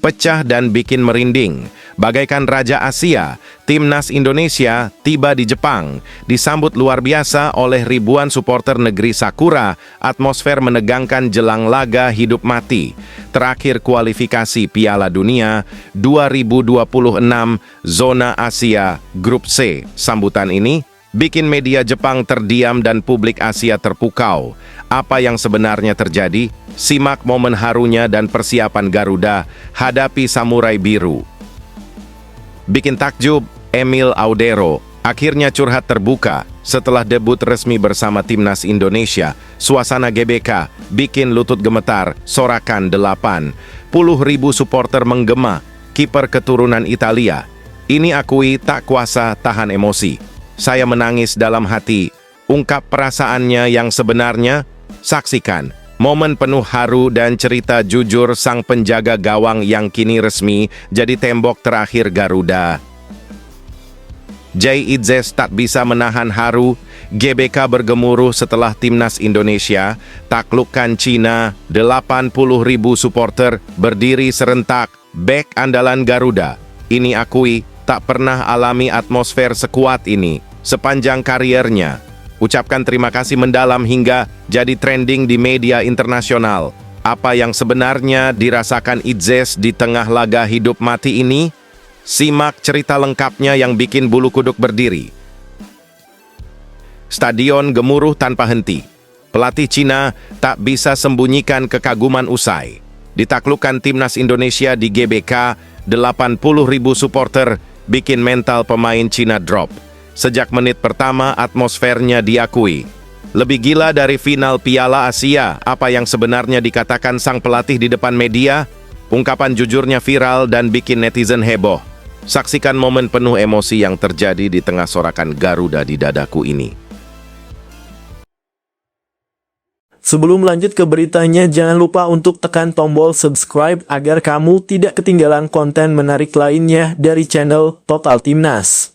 Pecah dan bikin merinding. Bagaikan Raja Asia, Timnas Indonesia tiba di Jepang, disambut luar biasa oleh ribuan supporter negeri Sakura, atmosfer menegangkan jelang laga hidup mati. Terakhir kualifikasi Piala Dunia 2026 Zona Asia Grup C. Sambutan ini bikin media Jepang terdiam dan publik Asia terpukau. Apa yang sebenarnya terjadi? Simak momen harunya dan persiapan Garuda hadapi Samurai Biru. Bikin takjub, Emil Audero akhirnya curhat terbuka setelah debut resmi bersama Timnas Indonesia. Suasana GBK bikin lutut gemetar, sorakan 80.000 supporter menggema. Kiper keturunan Italia ini akui tak kuasa tahan emosi. Saya menangis dalam hati, ungkap perasaannya yang sebenarnya. Saksikan momen penuh haru dan cerita jujur sang penjaga gawang yang kini resmi jadi tembok terakhir Garuda. Jay Idzes tak bisa menahan haru. GBK bergemuruh setelah Timnas Indonesia taklukkan Cina. 80.000 supporter berdiri serentak. Bek andalan Garuda ini akui tak pernah alami atmosfer sekuat ini sepanjang kariernya. Ucapkan terima kasih mendalam hingga jadi trending di media internasional. Apa yang sebenarnya dirasakan Idzes di tengah laga hidup mati ini? Simak cerita lengkapnya yang bikin bulu kuduk berdiri. Stadion gemuruh tanpa henti. Pelatih Cina tak bisa sembunyikan kekaguman usai ditaklukkan Timnas Indonesia di GBK. 80.000 supporter bikin mental pemain Cina drop. Sejak menit pertama atmosfernya diakui lebih gila dari final Piala Asia. Apa yang sebenarnya dikatakan sang pelatih di depan media? Ungkapan jujurnya viral dan bikin netizen heboh. Saksikan momen penuh emosi yang terjadi di tengah sorakan Garuda di dadaku ini. Sebelum lanjut ke beritanya, jangan lupa untuk tekan tombol subscribe agar kamu tidak ketinggalan konten menarik lainnya dari channel Total Timnas.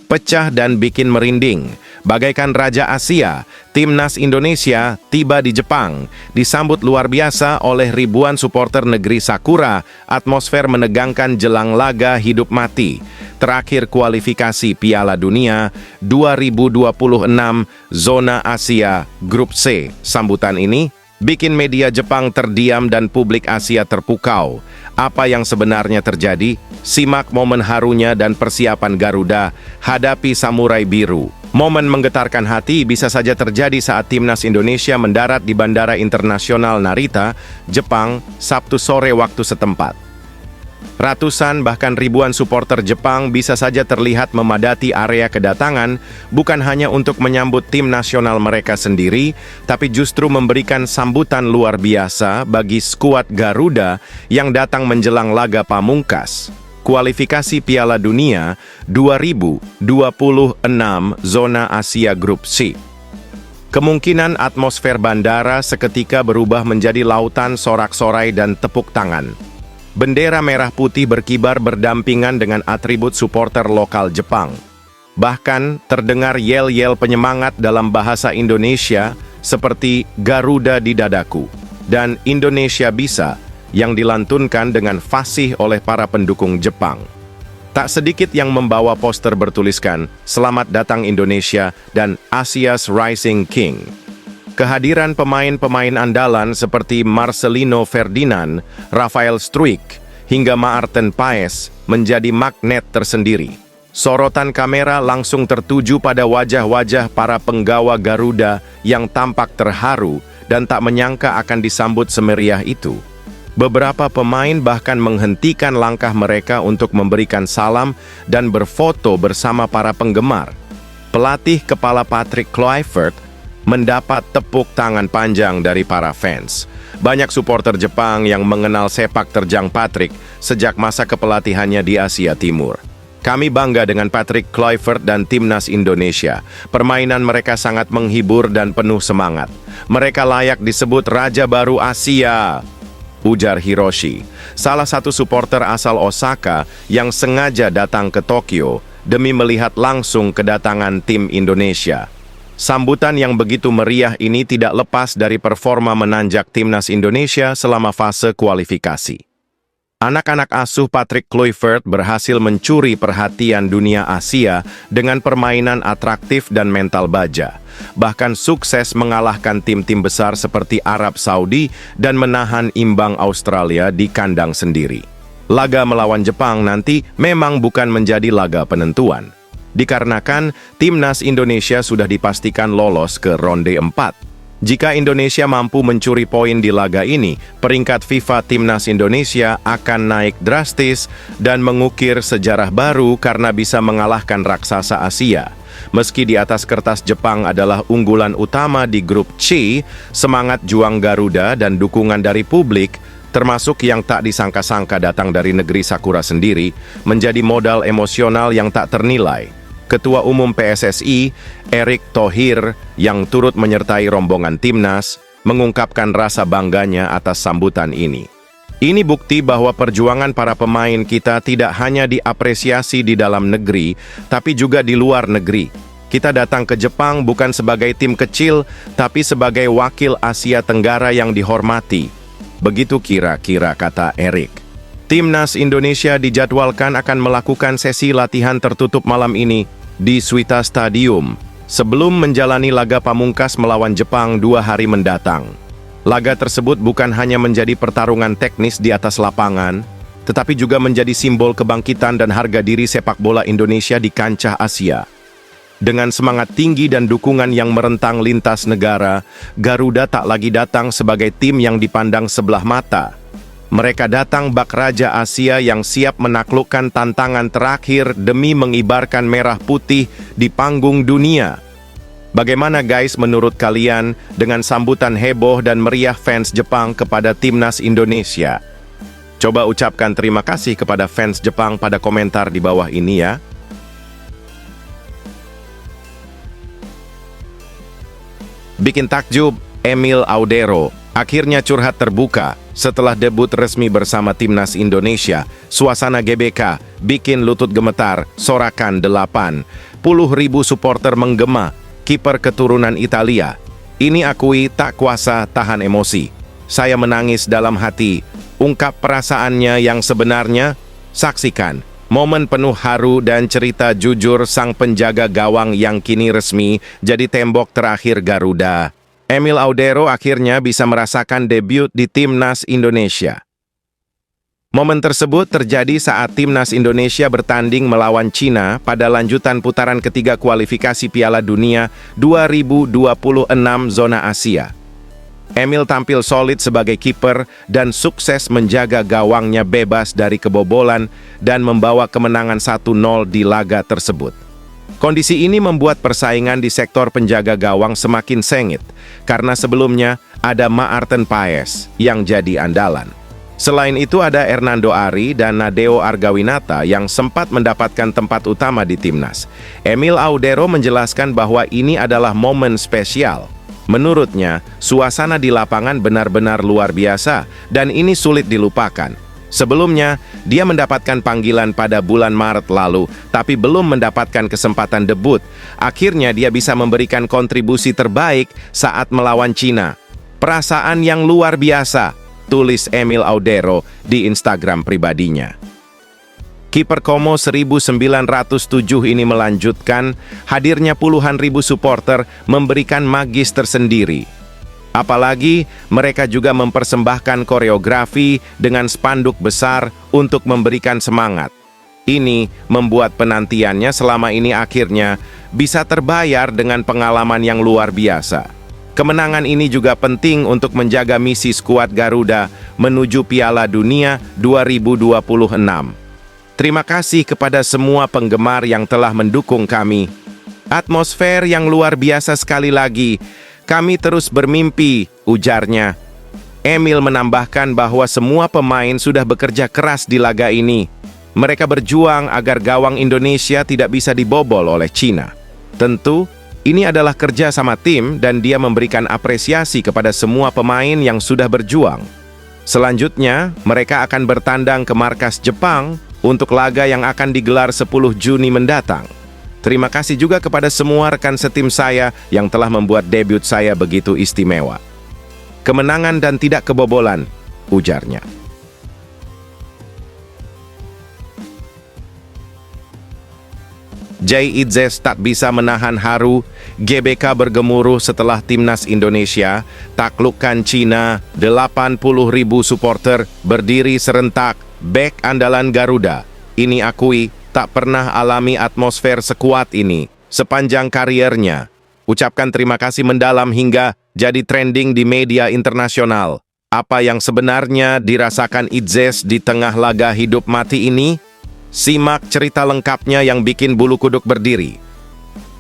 Pecah dan bikin merinding. Bagaikan Raja Asia, Timnas Indonesia tiba di Jepang, disambut luar biasa oleh ribuan supporter negeri Sakura, atmosfer menegangkan jelang laga hidup mati. Terakhir kualifikasi Piala Dunia 2026 Zona Asia Grup C. Sambutan ini bikin media Jepang terdiam dan publik Asia terpukau. Apa yang sebenarnya terjadi? Simak momen harunya dan persiapan Garuda hadapi Samurai Biru. Momen menggetarkan hati bisa saja terjadi saat Timnas Indonesia mendarat di Bandara Internasional Narita, Jepang, Sabtu sore waktu setempat. Ratusan bahkan ribuan supporter Jepang bisa saja terlihat memadati area kedatangan, bukan hanya untuk menyambut tim nasional mereka sendiri, tapi justru memberikan sambutan luar biasa bagi skuad Garuda yang datang menjelang laga pamungkas kualifikasi Piala Dunia 2026 Zona Asia Grup C. Kemungkinan atmosfer bandara seketika berubah menjadi lautan sorak-sorai dan tepuk tangan. Bendera merah putih berkibar berdampingan dengan atribut supporter lokal Jepang. Bahkan terdengar yel-yel penyemangat dalam bahasa Indonesia seperti Garuda di dadaku dan Indonesia bisa yang dilantunkan dengan fasih oleh para pendukung Jepang. Tak sedikit yang membawa poster bertuliskan "Selamat datang Indonesia" dan "Asia's Rising King". Kehadiran pemain-pemain andalan seperti Marcelino Ferdinand, Rafael Struijk, hingga Maarten Paes menjadi magnet tersendiri. Sorotan kamera langsung tertuju pada wajah-wajah para penggawa Garuda yang tampak terharu dan tak menyangka akan disambut semeriah itu. Beberapa pemain bahkan menghentikan langkah mereka untuk memberikan salam dan berfoto bersama para penggemar. Pelatih kepala Patrick Kluivert mendapat tepuk tangan panjang dari para fans. Banyak supporter Jepang yang mengenal sepak terjang Patrick sejak masa kepelatihannya di Asia Timur. Kami bangga dengan Patrick Kluivert dan Timnas Indonesia. Permainan mereka sangat menghibur dan penuh semangat. Mereka layak disebut Raja Baru Asia, ujar Hiroshi, salah satu supporter asal Osaka yang sengaja datang ke Tokyo demi melihat langsung kedatangan tim Indonesia. Sambutan yang begitu meriah ini tidak lepas dari performa menanjak Timnas Indonesia selama fase kualifikasi. Anak-anak asuh Patrick Kluivert berhasil mencuri perhatian dunia Asia dengan permainan atraktif dan mental baja. Bahkan sukses mengalahkan tim-tim besar seperti Arab Saudi dan menahan imbang Australia di kandang sendiri. Laga melawan Jepang nanti memang bukan menjadi laga penentuan, dikarenakan timnas Indonesia sudah dipastikan lolos ke ronde 4. Jika Indonesia mampu mencuri poin di laga ini, peringkat FIFA Timnas Indonesia akan naik drastis dan mengukir sejarah baru karena bisa mengalahkan raksasa Asia. Meski di atas kertas Jepang adalah unggulan utama di grup C, semangat juang Garuda dan dukungan dari publik, termasuk yang tak disangka-sangka datang dari negeri Sakura sendiri, menjadi modal emosional yang tak ternilai. Ketua Umum PSSI, Erick Thohir, yang turut menyertai rombongan timnas, mengungkapkan rasa bangganya atas sambutan ini. Ini bukti bahwa perjuangan para pemain kita tidak hanya diapresiasi di dalam negeri, tapi juga di luar negeri. Kita datang ke Jepang bukan sebagai tim kecil, tapi sebagai wakil Asia Tenggara yang dihormati. Begitu kira-kira kata Erick. Timnas Indonesia dijadwalkan akan melakukan sesi latihan tertutup malam ini di Suita Stadium sebelum menjalani laga pamungkas melawan Jepang 2 hari mendatang. Laga tersebut bukan hanya menjadi pertarungan teknis di atas lapangan, tetapi juga menjadi simbol kebangkitan dan harga diri sepak bola Indonesia di kancah Asia. Dengan semangat tinggi dan dukungan yang merentang lintas negara, Garuda tak lagi datang sebagai tim yang dipandang sebelah mata. Mereka datang bak Raja Asia yang siap menaklukkan tantangan terakhir demi mengibarkan merah putih di panggung dunia. Bagaimana guys menurut kalian dengan sambutan heboh dan meriah fans Jepang kepada Timnas Indonesia? Coba ucapkan terima kasih kepada fans Jepang pada komentar di bawah ini ya. Bikin takjub, Emil Audero akhirnya curhat terbuka setelah debut resmi bersama Timnas Indonesia. Suasana GBK bikin lutut gemetar, sorakan 80.000 supporter menggema, kiper keturunan Italia. Ini akui tak kuasa tahan emosi. Saya menangis dalam hati, ungkap perasaannya yang sebenarnya. Saksikan momen penuh haru dan cerita jujur sang penjaga gawang yang kini resmi jadi tembok terakhir Garuda. Emil Audero akhirnya bisa merasakan debut di Timnas Indonesia. Momen tersebut terjadi saat Timnas Indonesia bertanding melawan Cina pada lanjutan putaran ketiga kualifikasi Piala Dunia 2026 zona Asia. Emil tampil solid sebagai kiper dan sukses menjaga gawangnya bebas dari kebobolan dan membawa kemenangan 1-0 di laga tersebut. Kondisi ini membuat persaingan di sektor penjaga gawang semakin sengit, karena sebelumnya ada Maarten Paes yang jadi andalan. Selain itu ada Hernando Ari dan Nadeo Argawinata yang sempat mendapatkan tempat utama di timnas. Emil Audero menjelaskan bahwa ini adalah momen spesial. Menurutnya, suasana di lapangan benar-benar luar biasa dan ini sulit dilupakan. Sebelumnya, dia mendapatkan panggilan pada bulan Maret lalu, tapi belum mendapatkan kesempatan debut. Akhirnya dia bisa memberikan kontribusi terbaik saat melawan Cina. Perasaan yang luar biasa, tulis Emil Audero di Instagram pribadinya. Kiper Como 1907 ini melanjutkan, hadirnya puluhan ribu supporter memberikan magis tersendiri. Apalagi mereka juga mempersembahkan koreografi dengan spanduk besar untuk memberikan semangat. Ini membuat penantiannya selama ini akhirnya bisa terbayar dengan pengalaman yang luar biasa. Kemenangan ini juga penting untuk menjaga misi skuad Garuda menuju Piala Dunia 2026. Terima kasih kepada semua penggemar yang telah mendukung kami. Atmosfer yang luar biasa sekali lagi. Kami terus bermimpi, ujarnya. Emil menambahkan bahwa semua pemain sudah bekerja keras di laga ini. Mereka berjuang agar gawang Indonesia tidak bisa dibobol oleh Cina. Tentu, ini adalah kerja sama tim dan dia memberikan apresiasi kepada semua pemain yang sudah berjuang. Selanjutnya, mereka akan bertandang ke markas Jepang untuk laga yang akan digelar 10 Juni mendatang. Terima kasih juga kepada semua rekan setim saya yang telah membuat debut saya begitu istimewa. Kemenangan dan tidak kebobolan, ujarnya. Jay Itzes tak bisa menahan haru, GBK bergemuruh setelah timnas Indonesia taklukkan Cina, 80.000 supporter berdiri serentak, bek andalan Garuda. Ini akui tak pernah alami atmosfer sekuat ini sepanjang kariernya. Ucapkan terima kasih mendalam hingga jadi trending di media internasional. Apa yang sebenarnya dirasakan Itzes di tengah laga hidup mati ini? Simak cerita lengkapnya yang bikin bulu kuduk berdiri.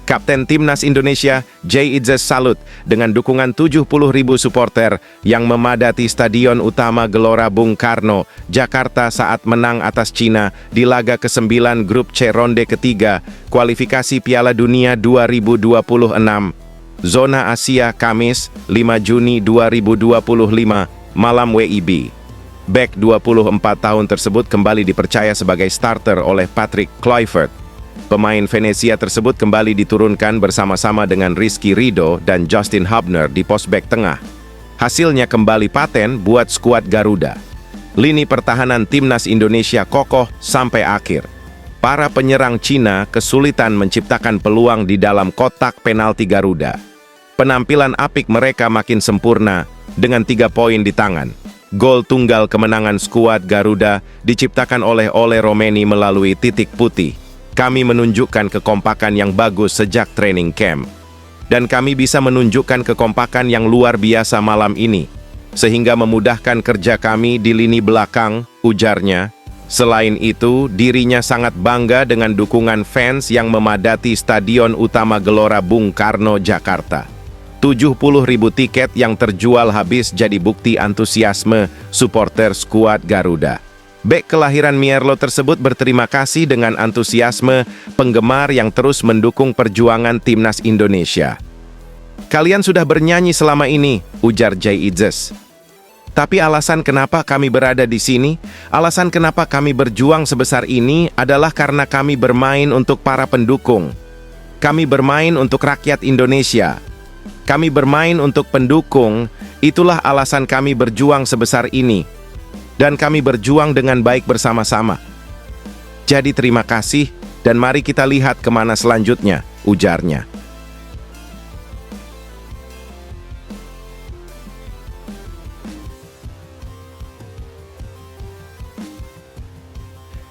Kapten Timnas Indonesia, Jay Itzes salut dengan dukungan 70.000 supporter yang memadati Stadion Utama Gelora Bung Karno, Jakarta saat menang atas Cina di laga ke-9 Grup C ronde ketiga, kualifikasi Piala Dunia 2026, Zona Asia Kamis, 5 Juni 2025, malam WIB. Bek 24 tahun tersebut kembali dipercaya sebagai starter oleh Patrick Kluivert. Pemain Venesia tersebut kembali diturunkan bersama-sama dengan Rizky Ridho dan Justin Hubner di pos bek tengah. Hasilnya kembali paten buat skuad Garuda. Lini pertahanan Timnas Indonesia kokoh sampai akhir. Para penyerang Cina kesulitan menciptakan peluang di dalam kotak penalti Garuda. Penampilan apik mereka makin sempurna dengan 3 poin di tangan. Gol tunggal kemenangan skuad Garuda diciptakan oleh Ole Romeni melalui titik putih. Kami menunjukkan kekompakan yang bagus sejak training camp. Dan kami bisa menunjukkan kekompakan yang luar biasa malam ini, sehingga memudahkan kerja kami di lini belakang, ujarnya. Selain itu, dirinya sangat bangga dengan dukungan fans yang memadati Stadion Utama Gelora Bung Karno, Jakarta. 70.000 tiket yang terjual habis jadi bukti antusiasme supporter skuad Garuda. Bek kelahiran Mierlo tersebut berterima kasih dengan antusiasme penggemar yang terus mendukung perjuangan Timnas Indonesia. Kalian sudah bernyanyi selama ini, ujar Jay Itzes. Tapi alasan kenapa kami berada di sini, alasan kenapa kami berjuang sebesar ini adalah karena kami bermain untuk para pendukung. Kami bermain untuk rakyat Indonesia. Kami bermain untuk pendukung, itulah alasan kami berjuang sebesar ini. Dan kami berjuang dengan baik bersama-sama. Jadi terima kasih, dan mari kita lihat kemana selanjutnya, ujarnya.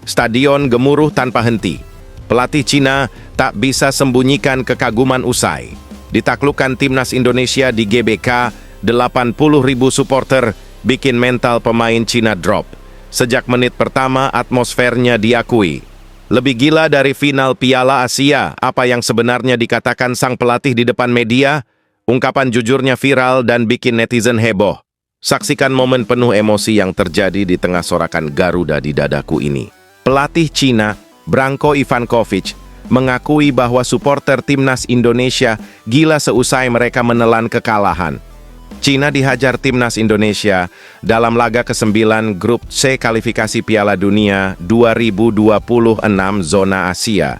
Stadion gemuruh tanpa henti. Pelatih Cina tak bisa sembunyikan kekaguman usai. Ditaklukkan Timnas Indonesia di GBK, 80.000 supporter bikin mental pemain Cina drop. Sejak menit pertama, atmosfernya diakui. Lebih gila dari final Piala Asia, apa yang sebenarnya dikatakan sang pelatih di depan media, ungkapan jujurnya viral dan bikin netizen heboh. Saksikan momen penuh emosi yang terjadi di tengah sorakan Garuda di dadaku ini. Pelatih Cina, Branko Ivankovic, mengakui bahwa supporter Timnas Indonesia gila seusai mereka menelan kekalahan. Cina dihajar Timnas Indonesia dalam laga ke-9 Grup C kualifikasi Piala Dunia 2026 Zona Asia.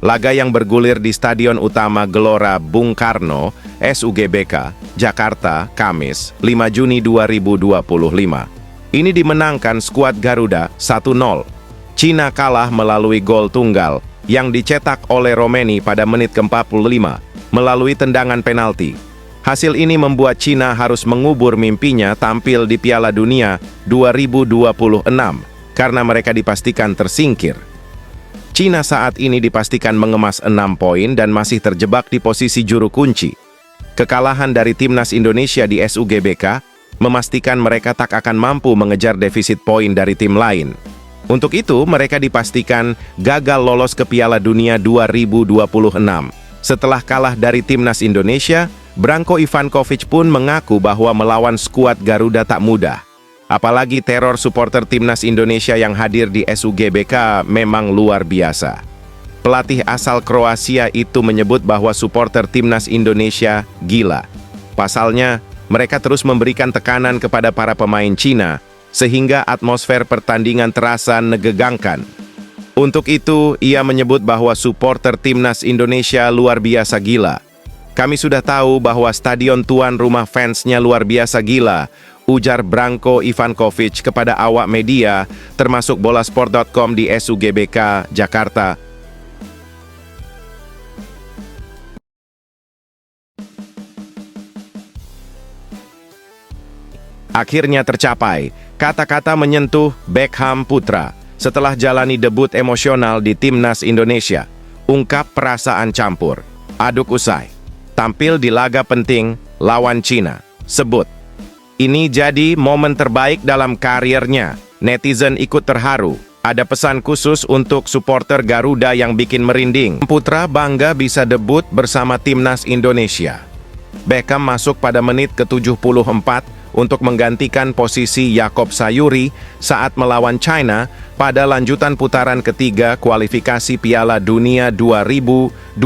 Laga yang bergulir di Stadion Utama Gelora Bung Karno, SUGBK, Jakarta, Kamis, 5 Juni 2025. Ini dimenangkan skuad Garuda 1-0. Cina kalah melalui gol tunggal yang dicetak oleh Romeni pada menit ke-45 melalui tendangan penalti. Hasil ini membuat Cina harus mengubur mimpinya tampil di Piala Dunia 2026 karena mereka dipastikan tersingkir. Cina saat ini dipastikan mengemas 6 poin dan masih terjebak di posisi juru kunci. Kekalahan dari Timnas Indonesia di SUGBK memastikan mereka tak akan mampu mengejar defisit poin dari tim lain. Untuk itu, mereka dipastikan gagal lolos ke Piala Dunia 2026. Setelah kalah dari Timnas Indonesia, Branko Ivankovic pun mengaku bahwa melawan skuad Garuda tak mudah. Apalagi teror supporter Timnas Indonesia yang hadir di SUGBK memang luar biasa. Pelatih asal Kroasia itu menyebut bahwa supporter Timnas Indonesia gila. Pasalnya, mereka terus memberikan tekanan kepada para pemain Cina, sehingga atmosfer pertandingan terasa menegangkan. Untuk itu, ia menyebut bahwa supporter Timnas Indonesia luar biasa gila. Kami sudah tahu bahwa stadion tuan rumah fansnya luar biasa gila, ujar Branko Ivankovic kepada awak media, termasuk bolasport.com di SUGBK, Jakarta. Akhirnya tercapai, kata-kata menyentuh Beckham Putra setelah jalani debut emosional di Timnas Indonesia. Ungkap perasaan campur. Aduk usai. Tampil di laga penting lawan Cina. Sebut, ini jadi momen terbaik dalam karirnya. Netizen ikut terharu. Ada pesan khusus untuk supporter Garuda yang bikin merinding. Putra bangga bisa debut bersama Timnas Indonesia. Beckham masuk pada menit ke-74 untuk menggantikan posisi Yakob Sayuri saat melawan China pada lanjutan putaran ketiga kualifikasi Piala Dunia 2026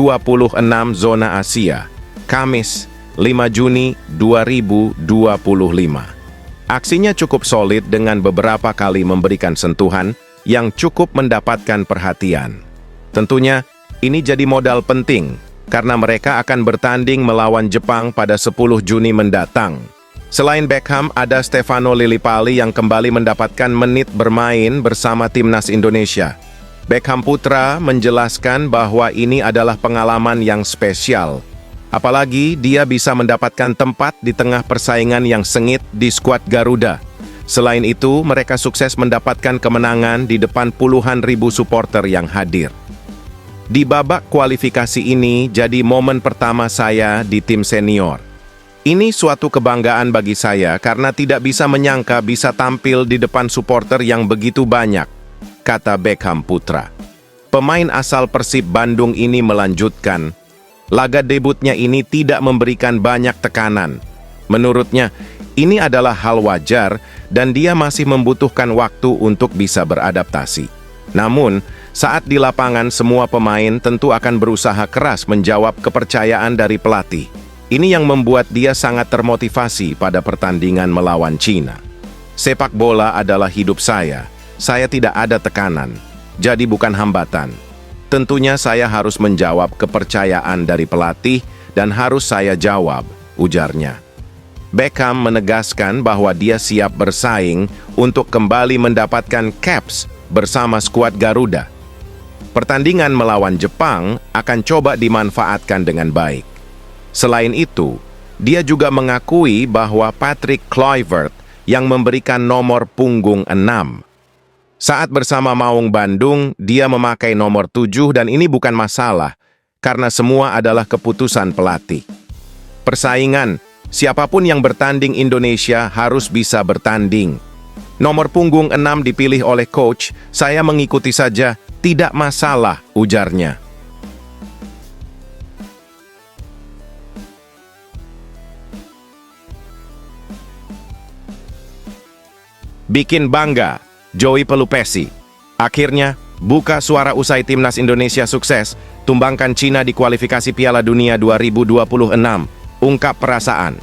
zona Asia, Kamis 5 Juni 2025. Aksinya cukup solid dengan beberapa kali memberikan sentuhan yang cukup mendapatkan perhatian. Tentunya, ini jadi modal penting karena mereka akan bertanding melawan Jepang pada 10 Juni mendatang. Selain Beckham, ada Stefano Lillipali yang kembali mendapatkan menit bermain bersama Timnas Indonesia. Beckham Putra menjelaskan bahwa ini adalah pengalaman yang spesial. Apalagi dia bisa mendapatkan tempat di tengah persaingan yang sengit di skuad Garuda. Selain itu, mereka sukses mendapatkan kemenangan di depan puluhan ribu supporter yang hadir. Di babak kualifikasi ini jadi momen pertama saya di tim senior. Ini suatu kebanggaan bagi saya karena tidak bisa menyangka bisa tampil di depan supporter yang begitu banyak, kata Beckham Putra. Pemain asal Persib Bandung ini melanjutkan, laga debutnya ini tidak memberikan banyak tekanan. Menurutnya, ini adalah hal wajar dan dia masih membutuhkan waktu untuk bisa beradaptasi. Namun, saat di lapangan semua pemain tentu akan berusaha keras menjawab kepercayaan dari pelatih. Ini yang membuat dia sangat termotivasi pada pertandingan melawan Cina. Sepak bola adalah hidup saya tidak ada tekanan, jadi bukan hambatan. Tentunya saya harus menjawab kepercayaan dari pelatih dan harus saya jawab, ujarnya. Beckham menegaskan bahwa dia siap bersaing untuk kembali mendapatkan caps bersama skuad Garuda. Pertandingan melawan Jepang akan coba dimanfaatkan dengan baik. Selain itu, dia juga mengakui bahwa Patrick Kluivert yang memberikan nomor punggung 6. Saat bersama Maung Bandung, dia memakai nomor 7 dan ini bukan masalah, karena semua adalah keputusan pelatih. Persaingan, siapapun yang bertanding Indonesia harus bisa bertanding. Nomor punggung 6 dipilih oleh coach, saya mengikuti saja, tidak masalah, ujarnya. Bikin bangga, Joey Pelupesi. Akhirnya, buka suara usai Timnas Indonesia sukses, tumbangkan Cina di kualifikasi Piala Dunia 2026, ungkap perasaan.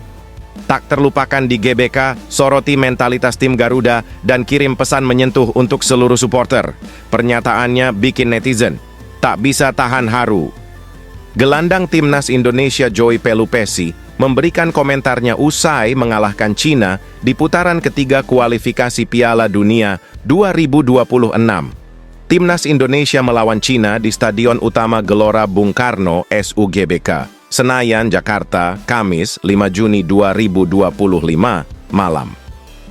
Tak terlupakan di GBK, soroti mentalitas tim Garuda dan kirim pesan menyentuh untuk seluruh supporter. Pernyataannya bikin netizen tak bisa tahan haru. Gelandang Timnas Indonesia Joey Pelupesi memberikan komentarnya usai mengalahkan Cina di putaran ketiga kualifikasi Piala Dunia 2026. Timnas Indonesia melawan Cina di Stadion Utama Gelora Bung Karno SUGBK, Senayan, Jakarta, Kamis 5 Juni 2025, malam.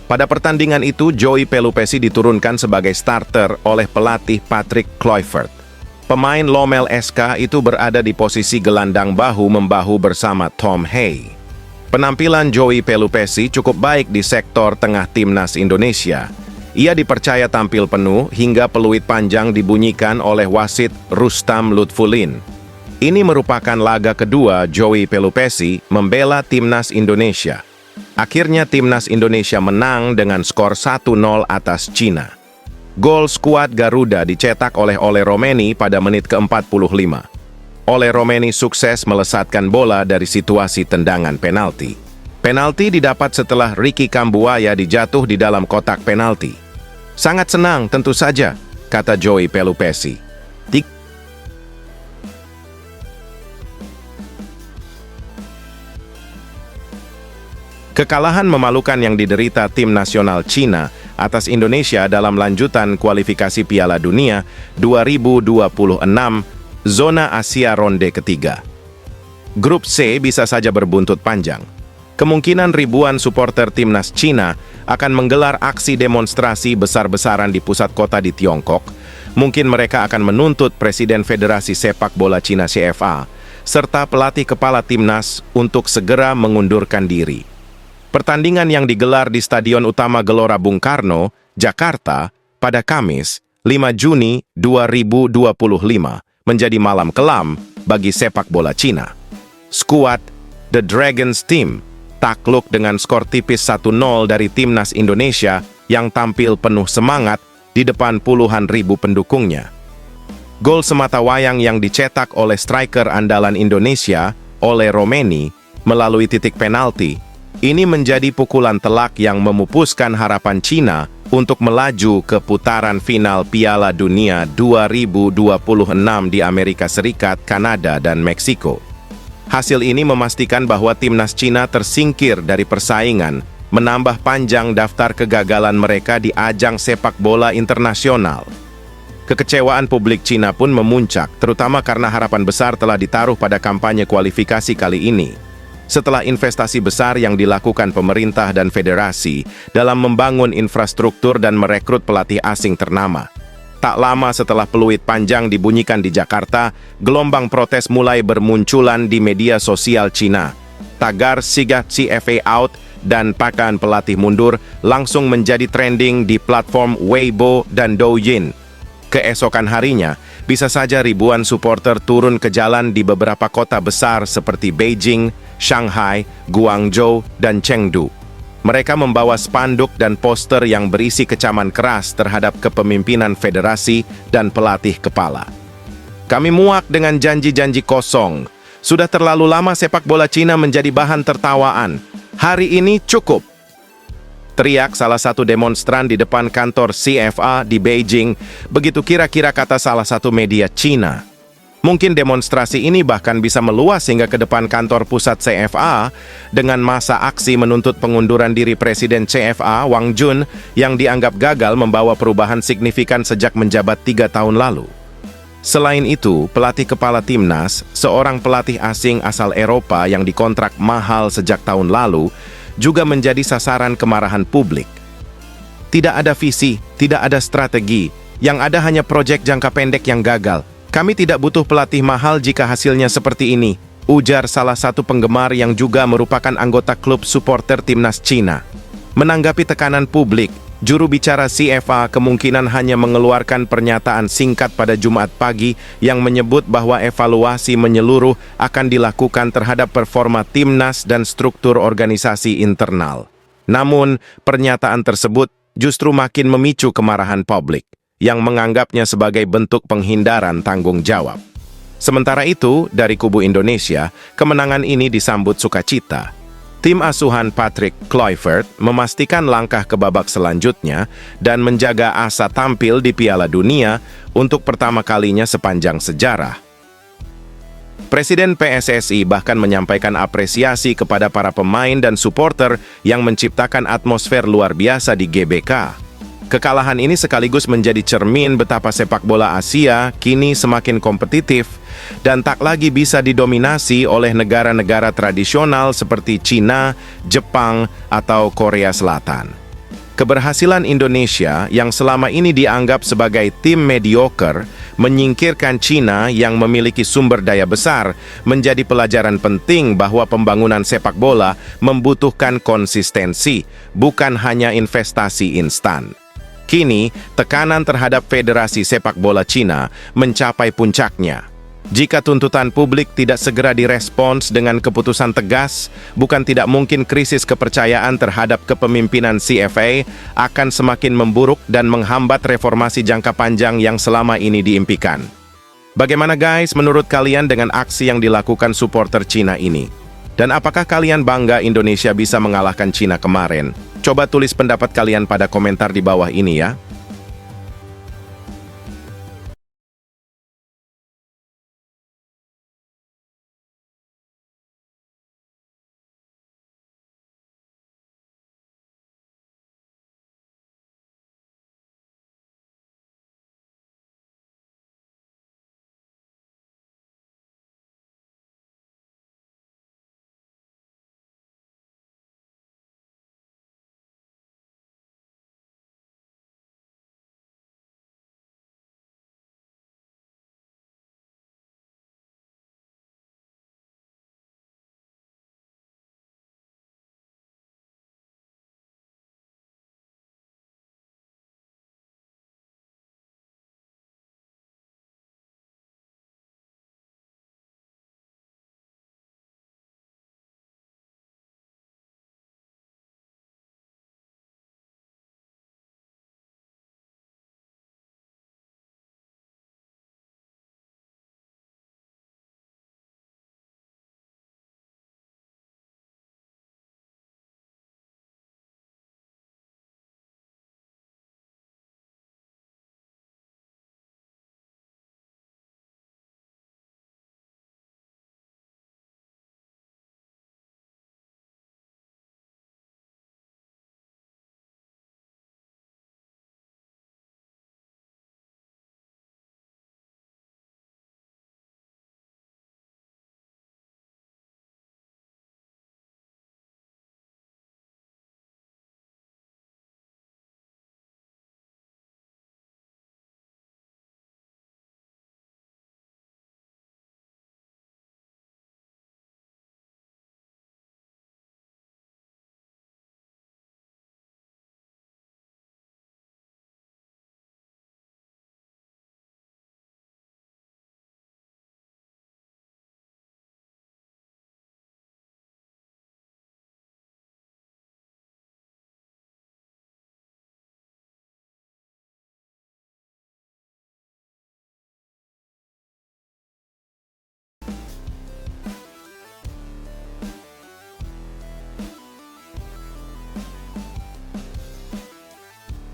Pada pertandingan itu, Joey Pelupesi diturunkan sebagai starter oleh pelatih Patrick Kluivert. Pemain Lomel SK itu berada di posisi gelandang bahu-membahu bersama Tom Hay. Penampilan Joey Pelupesi cukup baik di sektor tengah Timnas Indonesia. Ia dipercaya tampil penuh hingga peluit panjang dibunyikan oleh wasit Rustam Lutfulin. Ini merupakan laga kedua Joey Pelupesi membela Timnas Indonesia. Akhirnya Timnas Indonesia menang dengan skor 1-0 atas Cina. Gol skuad Garuda dicetak oleh Ole Romeni pada menit ke-45. Ole Romeni sukses melesatkan bola dari situasi tendangan penalti. Penalti didapat setelah Ricky Kambuaya dijatuh di dalam kotak penalti. Sangat senang tentu saja, kata Joey Pelupesi. Kekalahan memalukan yang diderita tim nasional Cina atas Indonesia dalam lanjutan kualifikasi Piala Dunia 2026 zona Asia ronde ketiga. Grup C bisa saja berbuntut panjang. Kemungkinan ribuan supporter timnas Cina akan menggelar aksi demonstrasi besar-besaran di pusat kota di Tiongkok. Mungkin mereka akan menuntut Presiden Federasi Sepak Bola Cina CFA, serta pelatih kepala timnas untuk segera mengundurkan diri. Pertandingan yang digelar di Stadion Utama Gelora Bung Karno, Jakarta, pada Kamis, 5 Juni 2025, menjadi malam kelam bagi sepak bola Cina. Skuad The Dragons Team takluk dengan skor tipis 1-0 dari timnas Indonesia yang tampil penuh semangat di depan puluhan ribu pendukungnya. Gol sematawayang yang dicetak oleh striker andalan Indonesia, Ole Romeni, melalui titik penalti, ini menjadi pukulan telak yang memupuskan harapan Cina untuk melaju ke putaran final Piala Dunia 2026 di Amerika Serikat, Kanada, dan Meksiko. Hasil ini memastikan bahwa timnas Cina tersingkir dari persaingan, menambah panjang daftar kegagalan mereka di ajang sepak bola internasional. Kekecewaan publik Cina pun memuncak, terutama karena harapan besar telah ditaruh pada kampanye kualifikasi kali ini. Setelah investasi besar yang dilakukan pemerintah dan federasi dalam membangun infrastruktur dan merekrut pelatih asing ternama. Tak lama setelah peluit panjang dibunyikan di Jakarta, gelombang protes mulai bermunculan di media sosial Cina. Tagar "Sigat CFA Out" dan "Pakan Pelatih Mundur" langsung menjadi trending di platform Weibo dan Douyin. Keesokan harinya, bisa saja ribuan supporter turun ke jalan di beberapa kota besar seperti Beijing, Shanghai, Guangzhou, dan Chengdu. Mereka membawa spanduk dan poster yang berisi kecaman keras terhadap kepemimpinan federasi dan pelatih kepala. Kami muak dengan janji-janji kosong. Sudah terlalu lama sepak bola Cina menjadi bahan tertawaan. Hari ini cukup. Teriak salah satu demonstran di depan kantor CFA di Beijing, begitu kira-kira kata salah satu media Cina. Mungkin demonstrasi ini bahkan bisa meluas hingga ke depan kantor pusat CFA dengan masa aksi menuntut pengunduran diri Presiden CFA Wang Jun yang dianggap gagal membawa perubahan signifikan sejak menjabat 3 tahun lalu. Selain itu, pelatih kepala timnas, seorang pelatih asing asal Eropa yang dikontrak mahal sejak tahun lalu, juga menjadi sasaran kemarahan publik. Tidak ada visi, tidak ada strategi, yang ada hanya proyek jangka pendek yang gagal. Kami tidak butuh pelatih mahal jika hasilnya seperti ini, ujar salah satu penggemar yang juga merupakan anggota klub supporter timnas Cina. Menanggapi tekanan publik, juru bicara CFA kemungkinan hanya mengeluarkan pernyataan singkat pada Jumat pagi yang menyebut bahwa evaluasi menyeluruh akan dilakukan terhadap performa timnas dan struktur organisasi internal. Namun, pernyataan tersebut justru makin memicu kemarahan publik, yang menganggapnya sebagai bentuk penghindaran tanggung jawab. Sementara itu, dari kubu Indonesia, kemenangan ini disambut sukacita. Tim asuhan Patrick Kluivert memastikan langkah ke babak selanjutnya dan menjaga asa tampil di Piala Dunia untuk pertama kalinya sepanjang sejarah. Presiden PSSI bahkan menyampaikan apresiasi kepada para pemain dan supporter yang menciptakan atmosfer luar biasa di GBK. Kekalahan ini sekaligus menjadi cermin betapa sepak bola Asia kini semakin kompetitif dan tak lagi bisa didominasi oleh negara-negara tradisional seperti Cina, Jepang, atau Korea Selatan. Keberhasilan Indonesia yang selama ini dianggap sebagai tim mediocre menyingkirkan Cina yang memiliki sumber daya besar menjadi pelajaran penting bahwa pembangunan sepak bola membutuhkan konsistensi, bukan hanya investasi instan. Kini, tekanan terhadap Federasi Sepak Bola Cina mencapai puncaknya. Jika tuntutan publik tidak segera direspons dengan keputusan tegas, bukan tidak mungkin krisis kepercayaan terhadap kepemimpinan CFA akan semakin memburuk dan menghambat reformasi jangka panjang yang selama ini diimpikan. Bagaimana guys menurut kalian dengan aksi yang dilakukan supporter Cina ini? Dan apakah kalian bangga Indonesia bisa mengalahkan Cina kemarin? Coba tulis pendapat kalian pada komentar di bawah ini ya.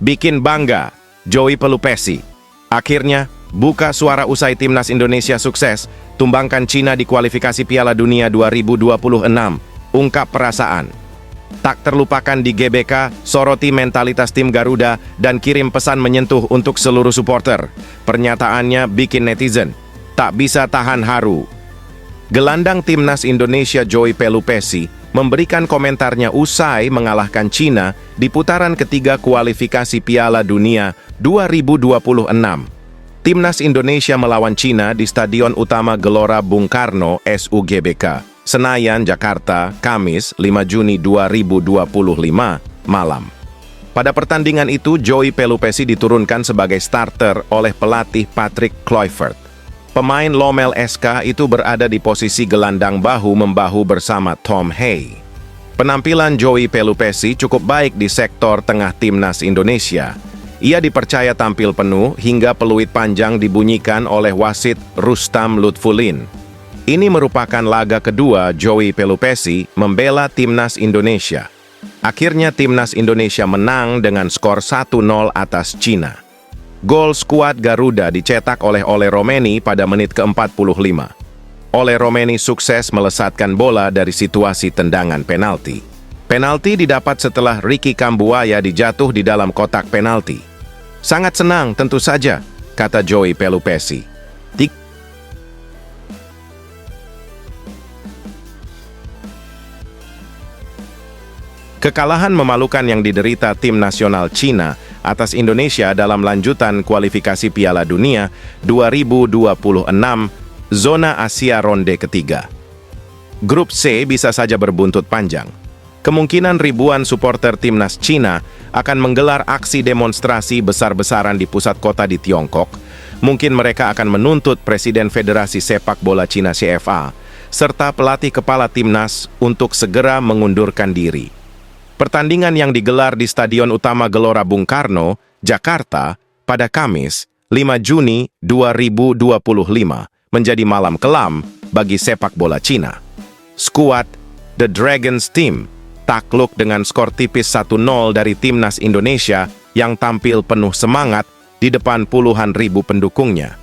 bikin bangga, Joey Pelupesi. Akhirnya, buka suara usai timnas Indonesia sukses, tumbangkan Cina di kualifikasi Piala Dunia 2026, ungkap perasaan. Tak terlupakan di GBK, soroti mentalitas tim Garuda dan kirim pesan menyentuh untuk seluruh supporter. Pernyataannya bikin netizen tak bisa tahan haru. Gelandang timnas Indonesia Joey Pelupesi memberikan komentarnya usai mengalahkan Cina di putaran ketiga kualifikasi Piala Dunia 2026. Timnas Indonesia melawan Cina di Stadion Utama Gelora Bung Karno SUGBK. Senayan, Jakarta, Kamis 5 Juni 2025, malam. Pada pertandingan itu, Joey Pelupesi diturunkan sebagai starter oleh pelatih Patrick Kluivert. Pemain Lomel SK itu berada di posisi gelandang bahu-membahu bersama Tom Hay. Penampilan Joey Pelupesi cukup baik di sektor tengah timnas Indonesia. Ia dipercaya tampil penuh hingga peluit panjang dibunyikan oleh wasit Rustam Lutfulin. Ini merupakan laga kedua Joey Pelupesi membela timnas Indonesia. Akhirnya timnas Indonesia menang dengan skor 1-0 atas Cina. Gol skuad Garuda dicetak oleh Ole Romeni pada menit ke-45. Ole Romeni sukses melesatkan bola dari situasi tendangan penalti. Penalti didapat setelah Ricky Kambuaya dijatuh di dalam kotak penalti. Sangat senang tentu saja, kata Joey Pelupesi. Kekalahan memalukan yang diderita tim nasional Cina atas Indonesia dalam lanjutan kualifikasi Piala Dunia 2026 Zona Asia Ronde ketiga. Grup C bisa saja berbuntut panjang. Kemungkinan ribuan supporter timnas Cina akan menggelar aksi demonstrasi besar-besaran di pusat kota di Tiongkok. Mungkin mereka akan menuntut Presiden Federasi Sepak Bola Cina CFA serta pelatih kepala timnas untuk segera mengundurkan diri. Pertandingan yang digelar di Stadion Utama Gelora Bung Karno, Jakarta, pada Kamis, 5 Juni 2025, menjadi malam kelam bagi sepak bola Cina. Skuad The Dragons Team takluk dengan skor tipis 1-0 dari timnas Indonesia yang tampil penuh semangat di depan puluhan ribu pendukungnya.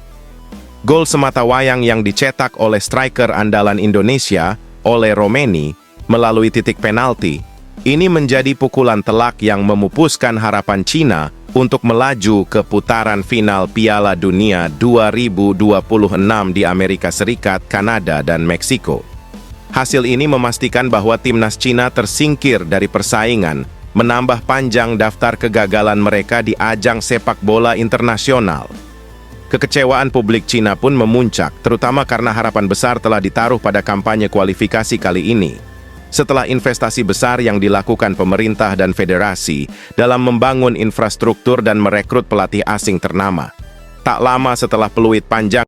Gol sematawayang yang dicetak oleh striker andalan Indonesia, Ole Romeni, melalui titik penalti, ini menjadi pukulan telak yang memupuskan harapan Cina untuk melaju ke putaran final Piala Dunia 2026 di Amerika Serikat, Kanada, dan Meksiko. Hasil ini memastikan bahwa timnas Cina tersingkir dari persaingan, menambah panjang daftar kegagalan mereka di ajang sepak bola internasional. Kekecewaan publik Cina pun memuncak, terutama karena harapan besar telah ditaruh pada kampanye kualifikasi kali ini. Setelah investasi besar yang dilakukan pemerintah dan federasi dalam membangun infrastruktur dan merekrut pelatih asing ternama. Tak lama setelah peluit panjang